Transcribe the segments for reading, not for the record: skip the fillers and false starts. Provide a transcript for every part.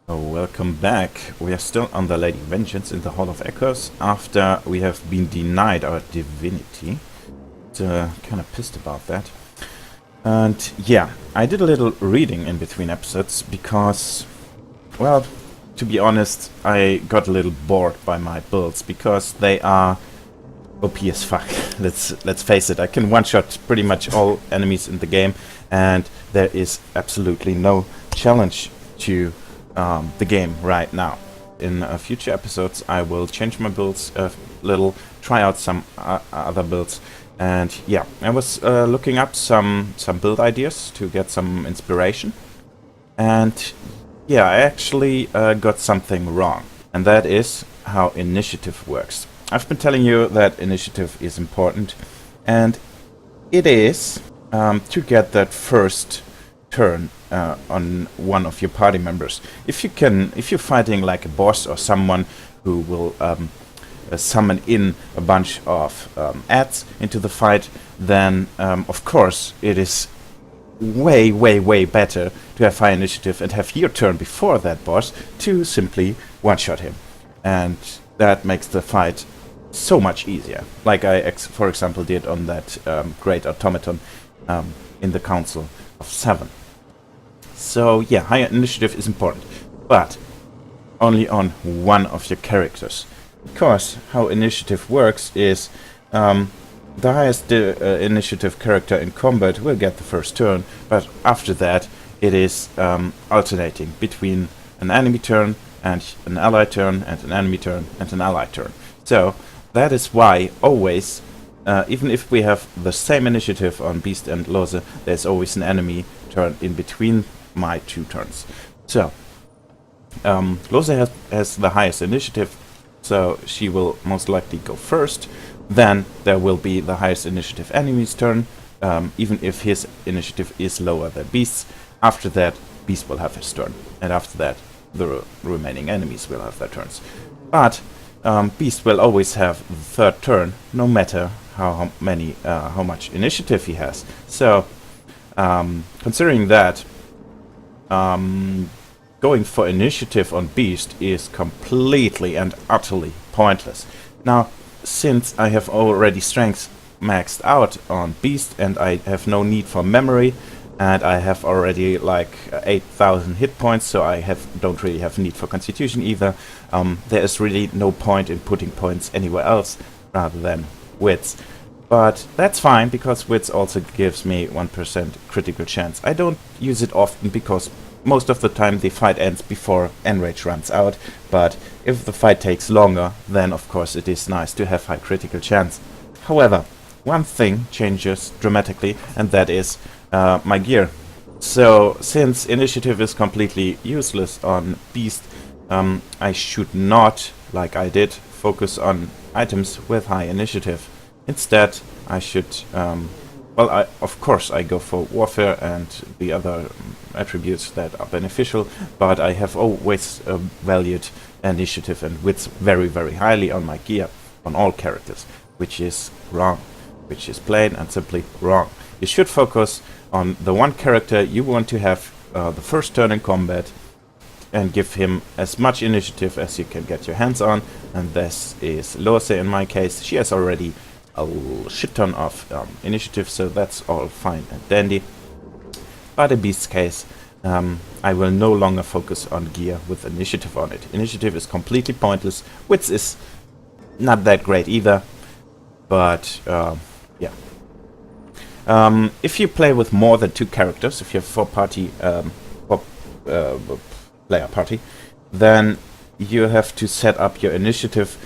Welcome back. We are still on the Lady Vengeance in the Hall of Echoes after we have been denied our Divinity. Kind of pissed about that. And yeah, I did a little reading in between episodes because, well, to be honest, I got a little bored by my builds because they are OP as fuck. Let's face it, I can one-shot pretty much all enemies in the game, and there is absolutely no challenge to the game right now. In future episodes I will change my builds a little, try out some other builds, and yeah, I was looking up some build ideas to get some inspiration, and yeah, I actually got something wrong, and that is how initiative works. I've been telling you that initiative is important, and it is to get that first turn on one of your party members. If you're fighting like a boss or someone who will summon in a bunch of adds into the fight, then of course it is way better to have high initiative and have your turn before that boss to simply one-shot him, and that makes the fight so much easier, like I for example did on that great automaton in the Council of 7. So yeah, higher initiative is important, but only on one of your characters, because how initiative works is the highest initiative character in combat will get the first turn, but after that it is alternating between an enemy turn and an ally turn and an enemy turn and an ally turn. So that is why always, even if we have the same initiative on Beast and Lohse, there's always an enemy turn in between my two turns. So Lohse has the highest initiative, so she will most likely go first. Then there will be the highest initiative enemy's turn, even if his initiative is lower than Beast's. After that, Beast will have his turn, and after that the remaining enemies will have their turns. But Beast will always have the third turn, no matter how much initiative he has. So considering that, going for initiative on Beast is completely and utterly pointless. Now, since I have already strength maxed out on Beast and I have no need for memory, and I have already like 8,000 hit points, so I don't really have need for Constitution either, there is really no point in putting points anywhere else rather than Wits. But that's fine, because Wits also gives me 1% critical chance. I don't use it often because most of the time the fight ends before Enrage runs out, but if the fight takes longer, then of course it is nice to have high critical chance. However, one thing changes dramatically, and that is my gear. So since initiative is completely useless on Beast, I should not, like I did, focus on items with high initiative. Instead, I should, of course I go for warfare and the other attributes that are beneficial, but I have always valued initiative and wits very highly on my gear, on all characters, which is wrong, which is plain and simply wrong. You should focus on the one character you want to have the first turn in combat, and give him as much initiative as you can get your hands on, and this is Lohse in my case. She has already a shit ton of initiative, so that's all fine and dandy. But in Beast's case, I will no longer focus on gear with initiative on it. Initiative is completely pointless. Wits is not that great either, but yeah. If you play with more than 2 characters, if you have 4-party player party, then you have to set up your initiative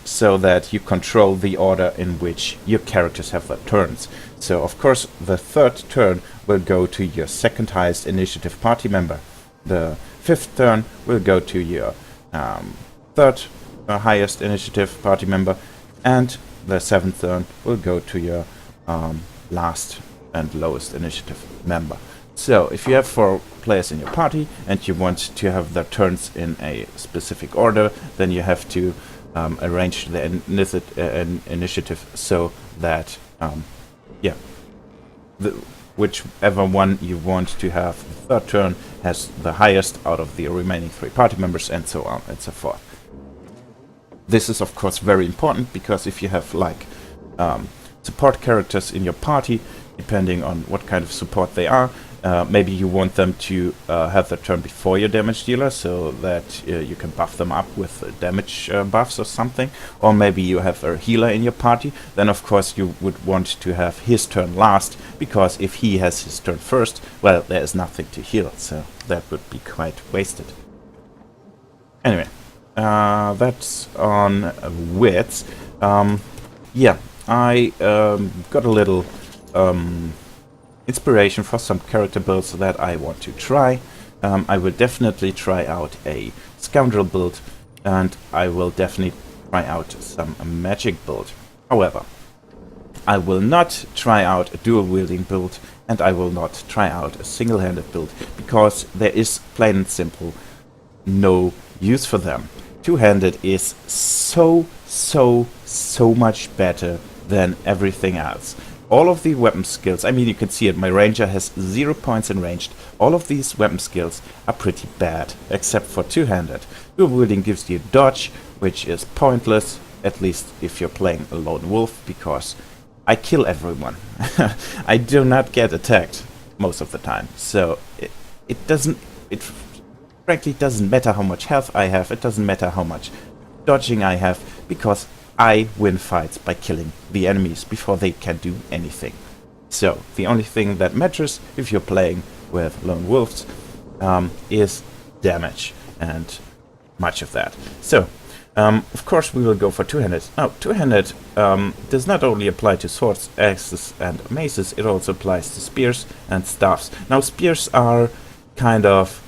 so that you control the order in which your characters have their turns. So of course the third turn will go to your second highest initiative party member. The 5th turn will go to your third highest initiative party member, and the 7th turn will go to your last and lowest initiative member. So if you have 4 players in your party and you want to have their turns in a specific order, then you have to arrange the initiative so that yeah, whichever one you want to have the third turn has the highest out of the remaining 3 party members, and so on and so forth. This is of course very important, because if you have like support characters in your party, depending on what kind of support they are, maybe you want them to have their turn before your damage dealer, so that you can buff them up with damage buffs or something. Or maybe you have a healer in your party, then of course you would want to have his turn last, because if he has his turn first, well, there is nothing to heal, so that would be quite wasted. Anyway, that's on wits. Yeah, I got a little inspiration for some character builds that I want to try. I will definitely try out a scoundrel build, and I will definitely try out some magic build. However, I will not try out a dual wielding build, and I will not try out a single-handed build, because there is plain and simple no use for them. Two-handed is so much better than everything else. All of the weapon skills, I mean, you can see it, my ranger has 0 points in ranged. All of these weapon skills are pretty bad, except for two-handed. Dual wielding gives you dodge, which is pointless, at least if you're playing a lone wolf, because I kill everyone. I do not get attacked most of the time, so it frankly doesn't matter how much health I have, it doesn't matter how much dodging I have, because I win fights by killing the enemies before they can do anything. So the only thing that matters if you're playing with lone wolves is damage, and much of that. So of course we will go for two-handed. Now two-handed does not only apply to swords, axes and maces, it also applies to spears and staffs. Now spears are kind of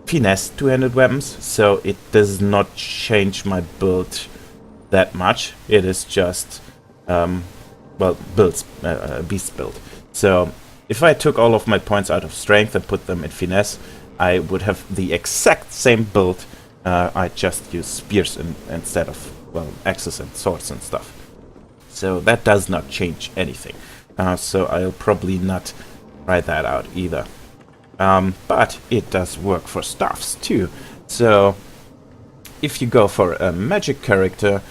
finesse two-handed weapons, so it does not change my build that much. It is just well, beast build. So if I took all of my points out of strength and put them in finesse, I would have the exact same build. I just use spears instead of, well, axes and swords and stuff. So that does not change anything. So I'll probably not try that out either. But it does work for staffs too. So if you go for a magic character,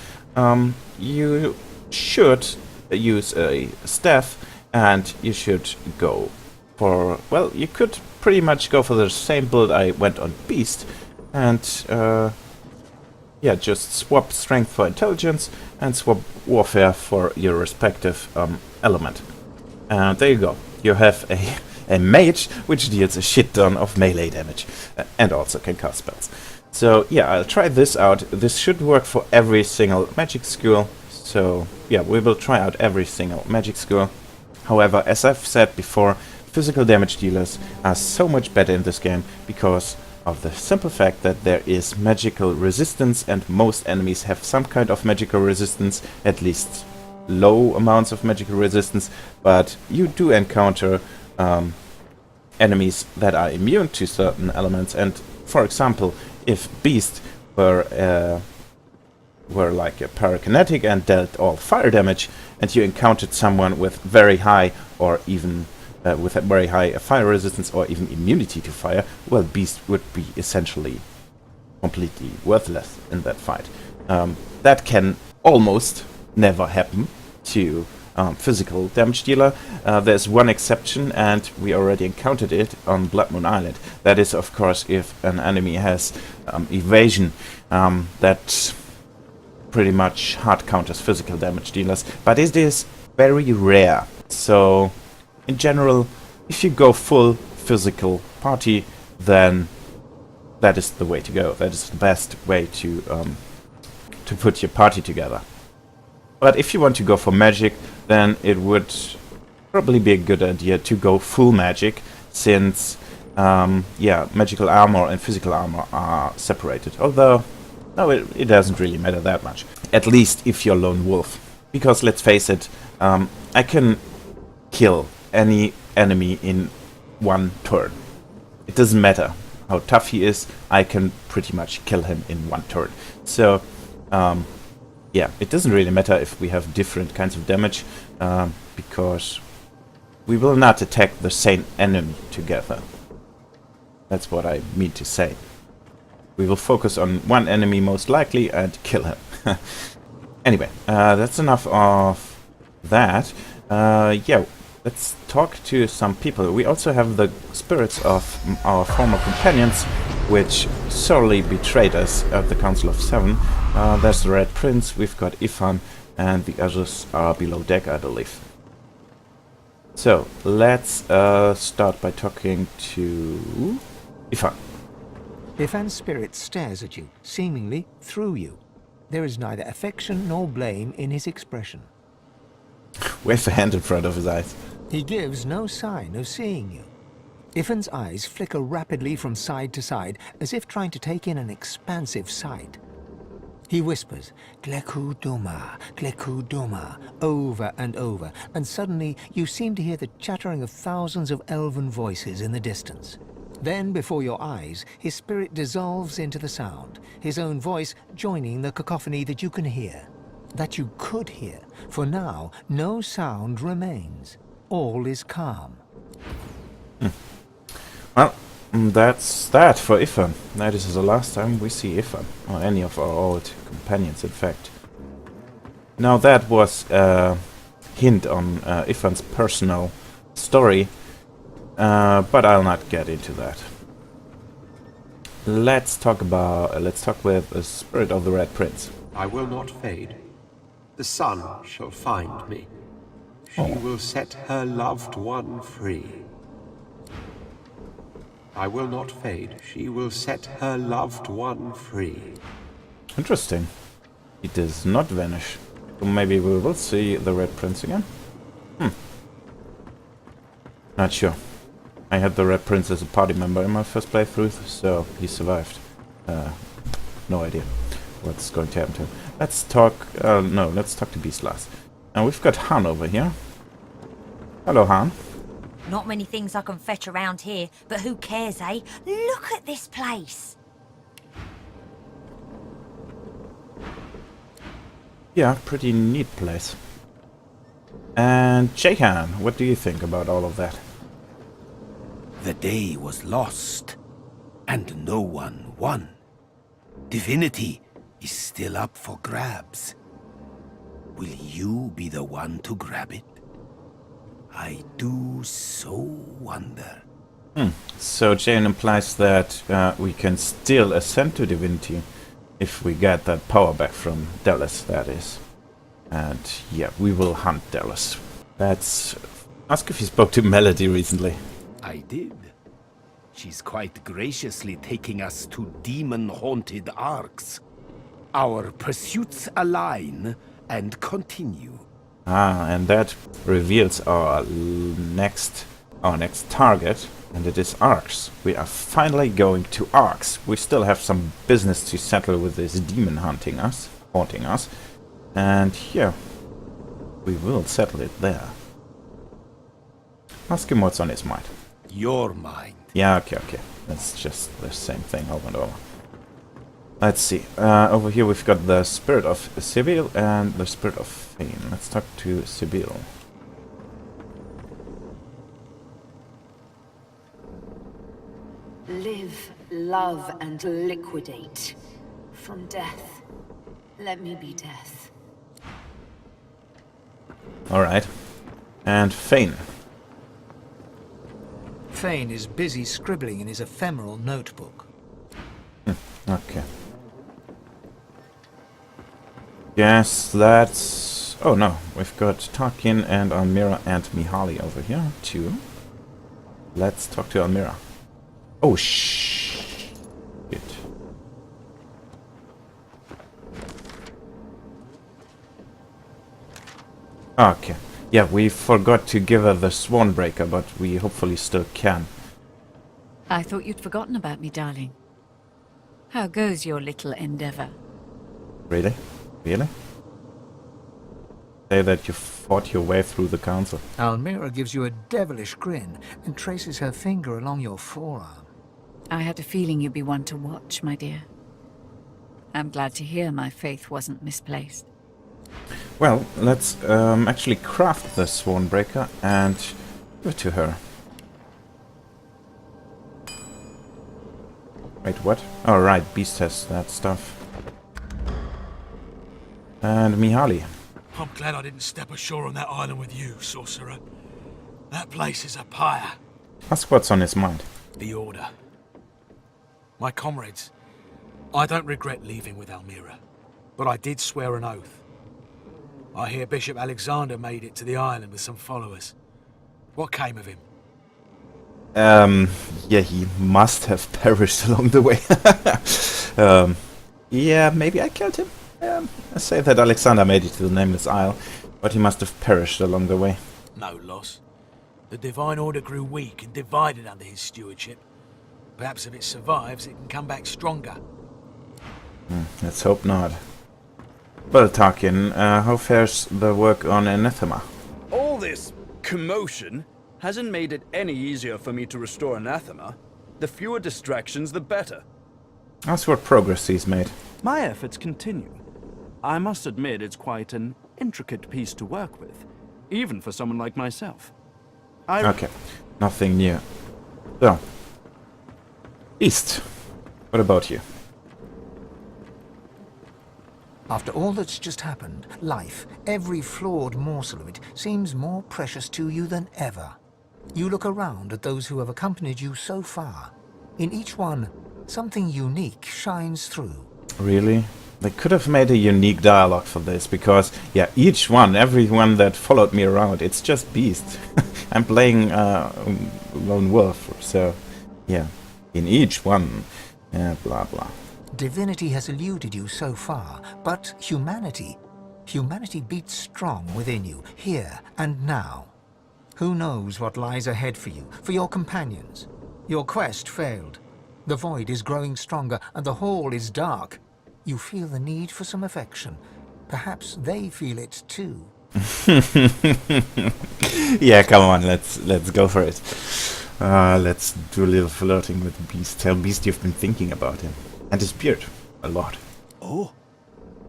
you should use a staff, and you should go for, well, you could pretty much go for the same build I went on beast, and yeah, just swap strength for intelligence and swap warfare for your respective element. And there you go. You have a mage which deals a shit ton of melee damage and also can cast spells. So yeah, I'll try this out. This should work for every single magic school. So yeah, we will try out every single magic school. However, as I've said before, physical damage dealers are so much better in this game because of the simple fact that there is magical resistance, and most enemies have some kind of magical resistance, at least low amounts of magical resistance, but you do encounter enemies that are immune to certain elements. And for example, if beast were like a parakinetic and dealt all fire damage, and you encountered someone with very high, or even with a very high fire resistance or even immunity to fire, well, beast would be essentially completely worthless in that fight. That can almost never happen to physical damage dealer. There's one exception, and we already encountered it on Blood Moon Island. That is, of course, if an enemy has evasion. That pretty much hard counters physical damage dealers, but it is very rare. So in general, if you go full physical party, then that is the way to go. That is the best way to put your party together. But if you want to go for magic, then it would probably be a good idea to go full magic, since yeah, magical armor and physical armor are separated. Although, no, it doesn't really matter that much. At least if you're lone wolf. Because let's face it, I can kill any enemy in one turn. It doesn't matter how tough he is, I can pretty much kill him in one turn. So yeah, it doesn't really matter if we have different kinds of damage, because we will not attack the same enemy together. That's what I mean to say. We will focus on one enemy most likely and kill him. Anyway, that's enough of that. Yeah, let's talk to some people. We also have the spirits of our former companions, which sorely betrayed us at the Council of Seven. There's the Red Prince, we've got Ifan, and the others are below deck, I believe. So, let's start by talking to Ifan. Ifan's spirit stares at you, seemingly through you. There is neither affection nor blame in his expression. Wave a hand in front of his eyes. He gives no sign of seeing you. Ifan's eyes flicker rapidly from side to side, as if trying to take in an expansive sight. He whispers, "Gleku Duma, Gleku Duma," over and over, and suddenly you seem to hear the chattering of thousands of elven voices in the distance. Then, before your eyes, his spirit dissolves into the sound, his own voice joining the cacophony that you can hear. That you could hear, for now no sound remains. All is calm. Well, that's that for Ifan. That is the last time we see Ifan, or any of our old companions, in fact. Now that was a hint on Ifan's personal story, but I'll not get into that. Let's talk with the spirit of the Red Prince. I will not fade. The sun shall find me. She will set her loved one free. I will not fade. She will set her loved one free. Interesting. He does not vanish. So maybe we will see the Red Prince again? Not sure. I had the Red Prince as a party member in my first playthrough, so he survived. No idea what's going to happen to him. Let's talk... no, let's talk to Beast last. And we've got Han over here. Hello, Han. Not many things I can fetch around here, but who cares, eh? Look at this place! Yeah, pretty neat place. And Jahan, what do you think about all of that? The day was lost, and no one won. Divinity is still up for grabs. Will you be the one to grab it? I do so wonder. So Jahan implies that we can still ascend to Divinity if we get that power back from Dallas, that is. And yeah, we will hunt Dallas. Let's ask if he spoke to Melody recently. I did. She's quite graciously taking us to demon-haunted arcs. Our pursuits align and continue. Ah, and that reveals our next target, and it is Arcs. We are finally going to Arcs. We still have some business to settle with this demon haunting us, and yeah, we will settle it there. Ask him what's on his mind. Your mind. Yeah, okay. That's just the same thing over and over. Let's see. Over here we've got the spirit of Sibyl and the spirit of Fane. Let's talk to Sibyl. Live, love, and liquidate. From death, let me be death. Alright. And Fane. Fane is busy scribbling in his ephemeral notebook. Okay. Yes, that's... Oh no, we've got Tarkin and Almira and Mihaly over here, too. Let's talk to Almira. Oh, shit. Okay. Yeah, we forgot to give her the Swanbreaker, but we hopefully still can. I thought you'd forgotten about me, darling. How goes your little endeavor? Really? Really? Say that you fought your way through the council. Almira gives you a devilish grin and traces her finger along your forearm. I had a feeling you'd be one to watch, my dear. I'm glad to hear my faith wasn't misplaced. Well, let's actually craft the Swanbreaker and Give it to her. Wait, what? Oh, right, Beast has that stuff. And Mihaly. I'm glad I didn't step ashore on that island with you, sorcerer. That place is a pyre. Ask what's on his mind. The Order. My comrades. I don't regret leaving with Almira, but I did swear an oath. I hear Bishop Alexander made it to the island with some followers. What came of him? Yeah, he must have perished along the way. Yeah, maybe I killed him. I say that Alexander made it to the Nameless Isle, but he must have perished along the way. No loss. The Divine Order grew weak and divided under his stewardship. Perhaps if it survives, it can come back stronger. Let's hope not. Well, Tarkin, how fares the work on Anathema? All this commotion hasn't made it any easier for me to restore Anathema. The fewer distractions, the better. That's what progress he's made. My efforts continue. I must admit it's quite an intricate piece to work with, even for someone like myself. Okay, nothing new. So, East, what about you? After all that's just happened, life, every flawed morsel of it, seems more precious to you than ever. You look around at those who have accompanied you so far. In each one, something unique shines through. Really? They could have made a unique dialogue for this, because, yeah, each one, everyone that followed me around, it's just Beast. I'm playing Lone Wolf, so, yeah, in each one, blah blah. Divinity has eluded you so far, but humanity beats strong within you, here and now. Who knows what lies ahead for you, for your companions? Your quest failed. The void is growing stronger, and the hall is dark. You feel the need for some affection. Perhaps they feel it too. Yeah, come on, let's go for it. Let's do a little flirting with Beast. Tell Beast you've been thinking about him. And his beard. A lot. Oh?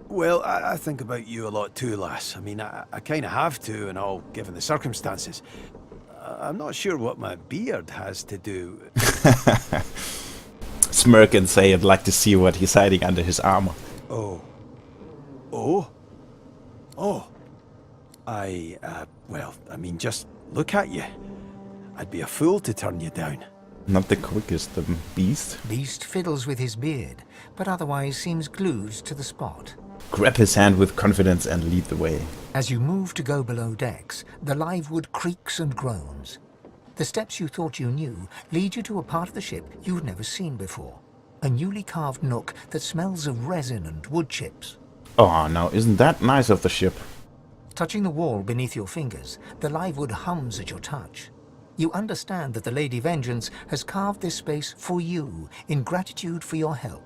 Well, I think about you a lot too, lass. I mean, I kind of have to and all, given the circumstances. I'm not sure what my beard has to do. Smirk and say I'd like to see what he's hiding under his armor. Oh. Oh? Oh. Well, I mean, just look at you. I'd be a fool to turn you down. Not the quickest, the Beast. Beast fiddles with his beard, but otherwise seems glued to the spot. Grab his hand with confidence and lead the way. As you move to go below decks, the live wood creaks and groans. The steps you thought you knew lead you to a part of the ship you've never seen before. A newly carved nook that smells of resin and wood chips. Oh, now isn't that nice of the ship? Touching the wall beneath your fingers, the live wood hums at your touch. You understand that the Lady Vengeance has carved this space for you in gratitude for your help.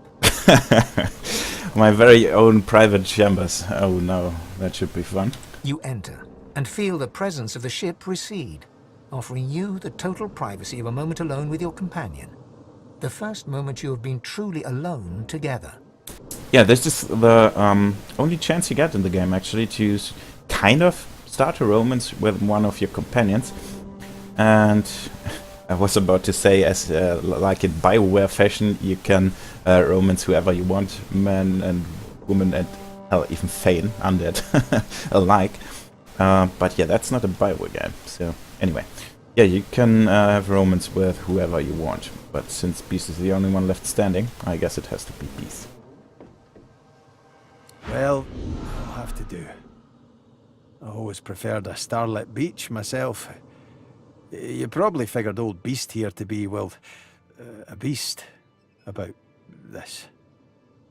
My very own private chambers. Oh no, that should be fun. You enter and feel the presence of the ship recede, offering you the total privacy of a moment alone with your companion. The first moment you have been truly alone together. Yeah, this is the only chance you get in the game, actually, to kind of start a romance with one of your companions. And I was about to say, as like in BioWare fashion, you can romance whoever you want, men and women and hell, even Fane, undead, alike. But yeah, that's not a BioWare game. So anyway, yeah, you can have romance with whoever you want. But since Beast is the only one left standing, I guess it has to be Beast. Well, I'll have to do. I always preferred a starlit beach myself. You probably figured old Beast here to be, well, a beast about this.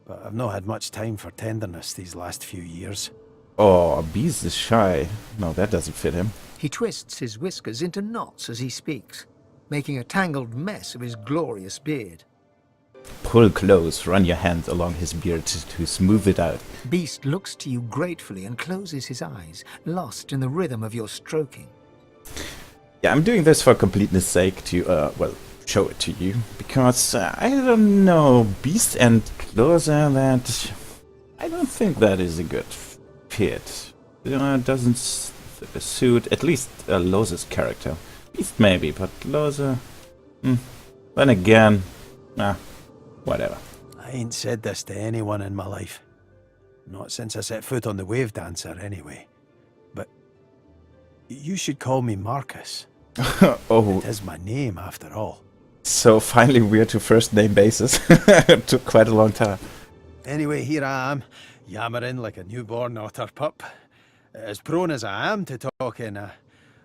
But I've not had much time for tenderness these last few years. Oh, Beast is shy. No, that doesn't fit him. He twists his whiskers into knots as he speaks, making a tangled mess of his glorious beard. Pull close, run your hand along his beard to smooth it out. Beast looks to you gratefully and closes his eyes, lost in the rhythm of your stroking. Yeah, I'm doing this for completeness sake to, well, show it to you. Because, I don't know, Beast and Lohse, that... I don't think that is a good fit. It doesn't suit, at least, Lose's character. Beast maybe, but Lohse... Then again... whatever. I ain't said this to anyone in my life. Not since I set foot on the Wave Dancer, anyway. But you should call me Marcus. Oh, It is my name, after all. so finally we're to first name basis. It took quite a long time. Anyway, here I am, yammering like a newborn otter pup. As prone as I am to talking, I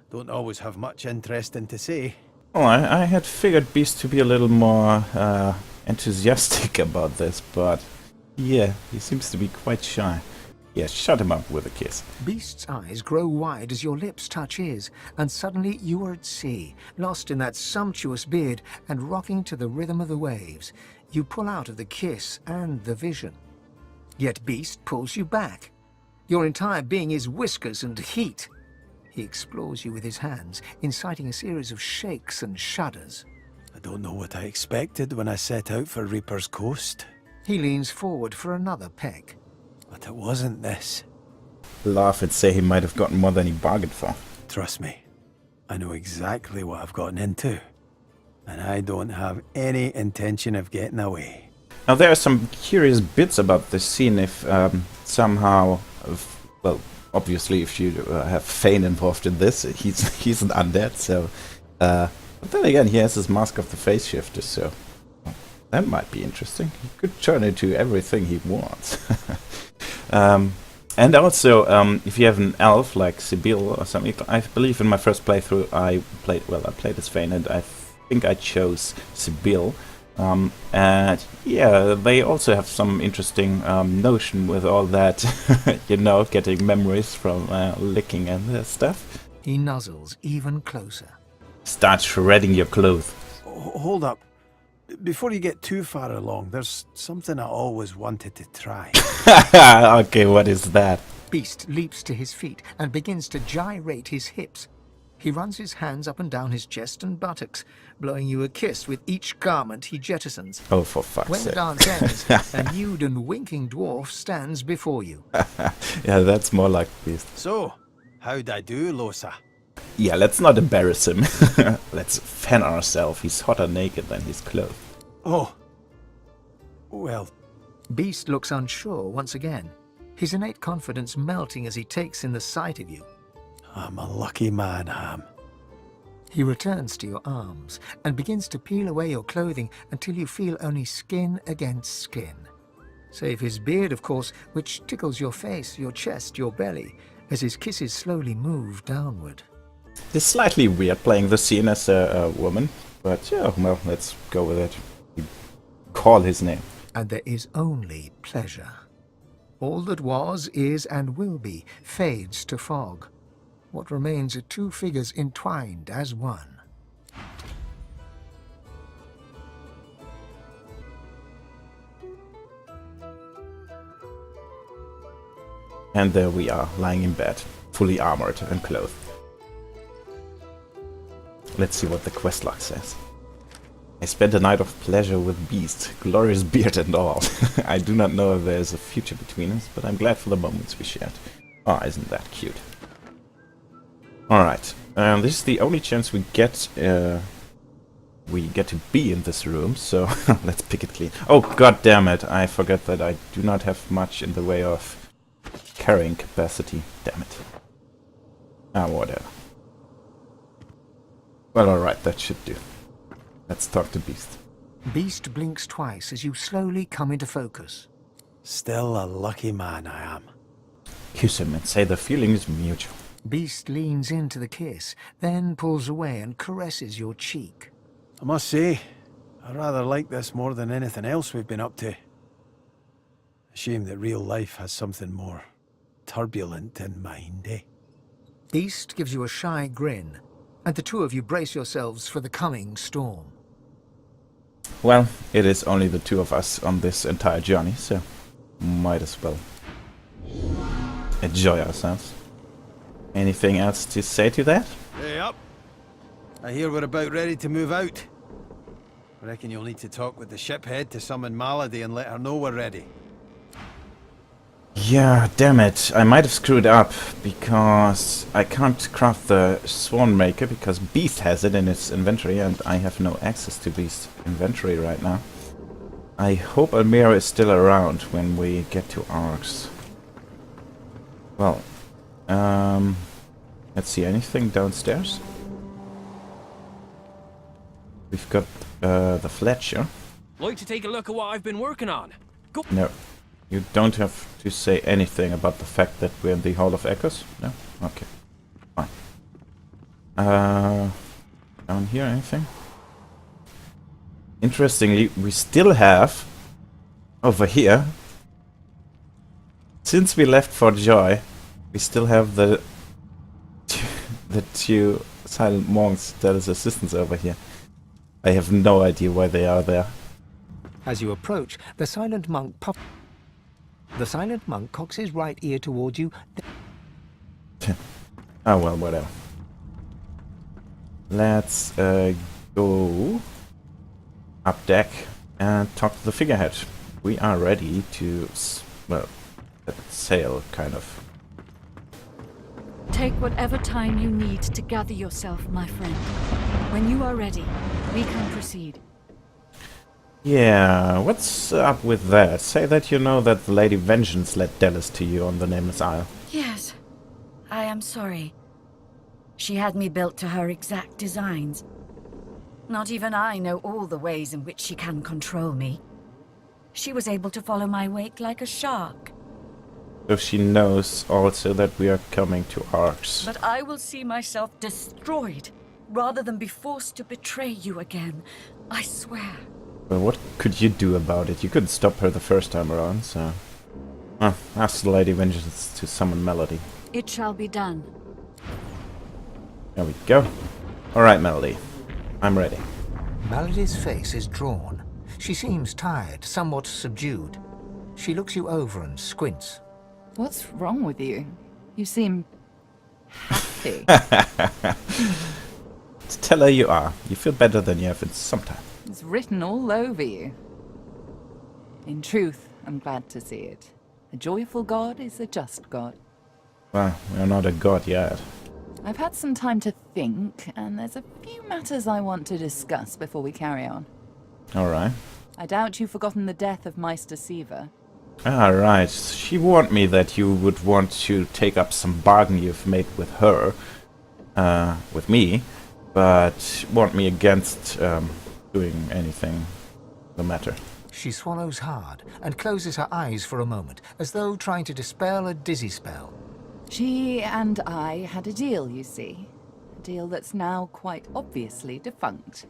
don't always have much interesting to say. Oh, I had figured Beast to be a little more enthusiastic about this, but yeah, he seems to be quite shy. Yeah, shut him up with a kiss. Beast's eyes grow wide as your lips touch his, and suddenly you are at sea, lost in that sumptuous beard and rocking to the rhythm of the waves. You pull out of the kiss and the vision. Yet Beast pulls you back. Your entire being is whiskers and heat. He explores you with his hands, inciting a series of shakes and shudders. I don't know what I expected when I set out for Reaper's Coast, He leans forward for another peck. but it wasn't this. Laugh and say he might have gotten more than he bargained for. Trust me, I know exactly what I've gotten into, and I don't have any intention of getting away. Now there are some curious bits about this scene if somehow, well, obviously if you have Fane involved in this, he's an undead, so... but then again, he has his Mask of the Face Shifter, so... that might be interesting. He could turn into everything he wants. And also, if you have an elf like Sibyl or something, I believe in my first playthrough I played as Fane and I think I chose Sibyl. And yeah, they also have some interesting notion with all that, you know, getting memories from licking and stuff. He nuzzles even closer. Start shredding your clothes. Hold up. Before you get too far along, there's something I always wanted to try. Okay, what is that? Beast leaps to his feet and begins to gyrate his hips. He runs his hands up and down his chest and buttocks, blowing you a kiss with each garment he jettisons. Oh, for fuck's When the sake. dance ends, a nude and winking dwarf stands before you. Yeah, that's more like Beast. So, how'd I do, Lohse? Yeah, let's not embarrass him. Let's fan ourselves. He's hotter naked than his clothes. Oh. Well, Beast looks unsure once again, his innate confidence melting as he takes in the sight of you. I'm a lucky man, Ham. He returns to your arms and begins to peel away your clothing until you feel only skin against skin. Save his beard, of course, which tickles your face, your chest, your belly, as his kisses slowly move downward. It's slightly weird playing the scene as a woman, but yeah, well, let's go with it. You call his name. And there is only pleasure. All that was, is, and will be fades to fog. What remains are two figures entwined as one. And there we are, lying in bed, fully armored and clothed. Let's see what the quest log says. I spent a night of pleasure with Beast, glorious beard and all. I do not know if there is a future between us, but I'm glad for the moments we shared. Oh, isn't that cute? Alright, this is the only chance we get to be in this room, so let's pick it clean. Oh, god damn it, I forgot that I do not have much in the way of carrying capacity. Damn it. Ah, whatever. Well, alright, that should do. Let's talk to Beast. Beast blinks twice as you slowly come into focus. Still a lucky man I am. Kiss him and say the feeling is mutual. Beast leans into the kiss, then pulls away and caresses your cheek. I must say, I rather like this more than anything else we've been up to. A shame that real life has something more turbulent in mind, eh? Beast gives you a shy grin, and the two of you brace yourselves for the coming storm. Well, it is only the two of us on this entire journey, so might as well enjoy ourselves. Anything else to say to that? Hey up! I hear we're about ready to move out. I reckon you'll need to talk with the shiphead to summon Malady and let her know we're ready. Yeah, damn it. I might have screwed up because I can't craft the Swan Maker because Beast has it in its inventory and I have no access to Beast's inventory right now. I hope Almira is still around when we get to Arx. Well, let's see, anything downstairs? We've got the Fletcher. Like to take a look at what I've been working on? Go. No. You don't have to say anything about the fact that we're in the Hall of Echoes? No? Okay. Fine. Down here, anything? Interestingly, we still have, over here, since we left Fort Joy, we still have the two silent monks that is assistants over here. I have no idea why they are there. As you approach, the silent monk cocks his right ear towards you. Oh well, whatever. Let's go up deck and talk to the figurehead. We are ready to, well, sail, kind of. Take whatever time you need to gather yourself, my friend. When you are ready, we can proceed. Yeah, what's up with that? Say that you know that the Lady Vengeance led Dallas to you on the Nameless Isle. Yes, I am sorry. She had me built to her exact designs. Not even I know all the ways in which she can control me. She was able to follow my wake like a shark. So she knows also that we are coming to Arx. But I will see myself destroyed, rather than be forced to betray you again. I swear. Well, what could you do about it? You couldn't stop her the first time around, so... Well, ask the Lady Vengeance to summon Melody. It shall be done. There we go. Alright, Melody. I'm ready. Melody's face is drawn. She seems tired, somewhat subdued. She looks you over and squints. What's wrong with you? You seem happy. Tell her you are. You feel better than you have in some time. It's written all over you. In truth, I'm glad to see it. A joyful god is a just god. Well, we're not a god yet. I've had some time to think, and there's a few matters I want to discuss before we carry on. Alright. I doubt you've forgotten the death of Meister Siva. Alright. She warned me that you would want to take up some bargain you've made with her, with me, but warned me against doing anything the matter. She swallows hard and closes her eyes for a moment, as though trying to dispel a dizzy spell. She and I had a deal, you see. A deal that's now quite obviously defunct.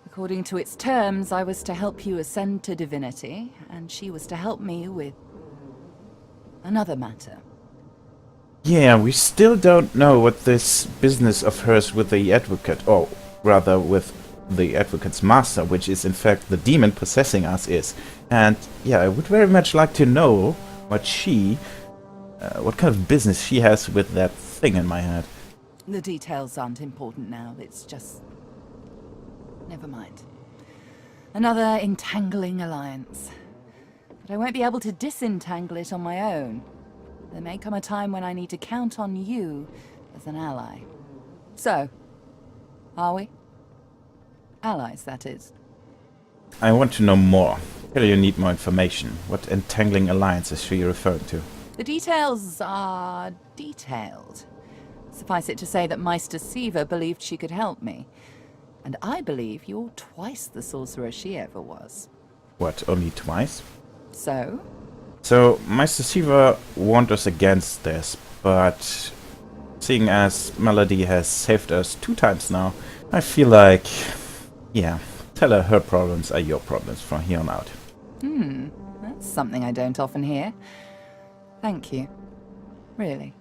According to its terms, I was to help you ascend to divinity, and she was to help me with another matter. Yeah, we still don't know what this business of hers with the advocate, or rather with the advocate's master, which is in fact the demon possessing us, is. And yeah, I would very much like to know what what kind of business she has with that thing in my head. The details aren't important now, it's just... never mind. Another entangling alliance. But I won't be able to disentangle it on my own. There may come a time when I need to count on you as an ally. So, are we? Allies, that is. I want to know more. Clearly you need more information. What entangling alliance is she referring to? The details are detailed. Suffice it to say that Meister Siva believed she could help me. And I believe you're twice the sorcerer she ever was. What, only twice? So? So, Meister Siva warned us against this, but seeing as Melody has saved us 2 times now, I feel like, yeah, tell her her problems are your problems from here on out. That's something I don't often hear. Thank you. Really.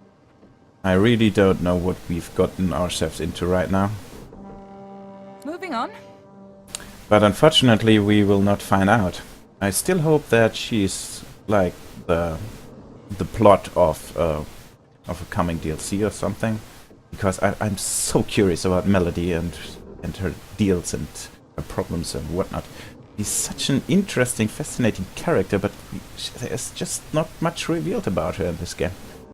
I really don't know what we've gotten ourselves into right now. Moving on. But unfortunately we will not find out. I still hope that she's like the plot of a coming DLC or something. Because I'm so curious about Melody and her deals and her problems and whatnot. He's such an interesting, fascinating character, but there's just not much revealed about her in this game.